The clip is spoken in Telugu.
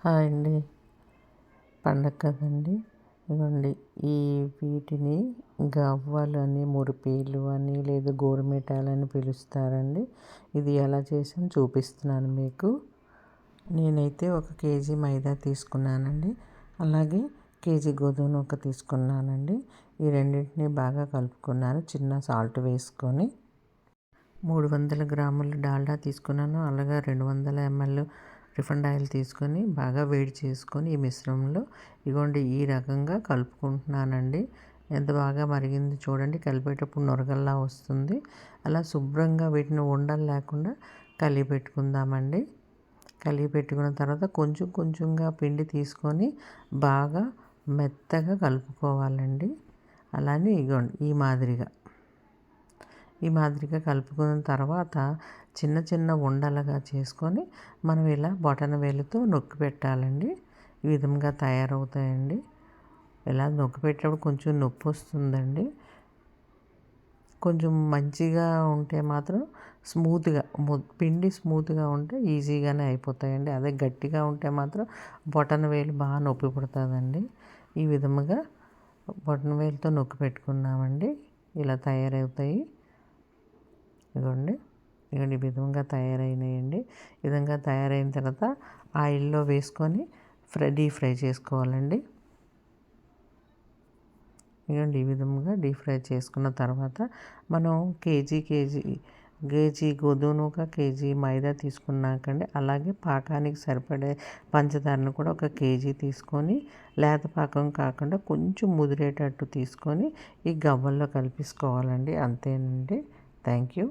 హాయ్ అండి. పండగ కదండి. ఇదిగోండి ఈ వీటిని గవ్వలు అని, మురిపీలు అని, లేదా గోరుమిఠాయిలని పిలుస్తారండి. ఇది ఎలా చేసాను చూపిస్తున్నాను మీకు. నేనైతే 1 కేజీ మైదా తీసుకున్నానండి. అలాగే కేజీ గోధుమ నూక తీసుకున్నానండి. ఈ రెండింటిని బాగా కలుపుకున్నాను చిన్న సాల్ట్ వేసుకొని. 300 గ్రాములు డాల్డా తీసుకున్నాను. అలాగే 200 ml రిఫైండ్ ఆయిల్ తీసుకొని బాగా వేడి చేసుకొని ఈ మిశ్రమంలో ఇగోండి ఈ రకంగా కలుపుకుంటున్నానండి. ఎంత బాగా మరిగింది చూడండి. కలిపేటప్పుడు నొరగల్లా వస్తుంది. అలా శుభ్రంగా వీటిని ఉండలు లేకుండా కలిపి పెట్టుకుందామండి. కలిపి పెట్టుకున్న తర్వాత కొంచెం కొంచెంగా పిండి తీసుకొని బాగా మెత్తగా కలుపుకోవాలండి. అలానే ఇగోండి ఈ మాదిరిగా కలుపుకున్న తర్వాత చిన్న చిన్న ఉండలుగా చేసుకొని మనం ఇలా బొటనవేలుతో నొక్కి పెట్టాలండి. ఈ విధంగా తయారవుతాయండి. ఇలా నొక్కి పెట్టేటప్పుడు కొంచెం నొప్పి వస్తుందండి. కొంచెం మంచిగా ఉంటే మాత్రం పిండి స్మూత్గా ఉంటే ఈజీగానే అయిపోతాయండి. అదే గట్టిగా ఉంటే మాత్రం బొటనవేలు బాగా నొప్పి పుడుతుందండి. ఈ విధముగా బొటనవేలుతో నొక్కి పెట్టుకున్నామండి. ఇలా తయారవుతాయి. ఇదిగోండి ఈ విధంగా తయారైనాయండి. ఈ విధంగా తయారైన తర్వాత ఆయిల్లో వేసుకొని డీప్ ఫ్రై చేసుకోవాలండి. ఇదిగోండి ఈ విధంగా డీప్ ఫ్రై చేసుకున్న తర్వాత మనం కేజీ గోధుమ నూక, కేజీ మైదా తీసుకున్నాకండి. అలాగే పాకానికి సరిపడే పంచదారను కూడా 1 కేజీ తీసుకొని లేత పాకం కాకుండా కొంచెం ముదిరేటట్టు తీసుకొని ఈ గవ్వల్లో కలిపేసుకోవాలండి. అంతేనండి. Thank you.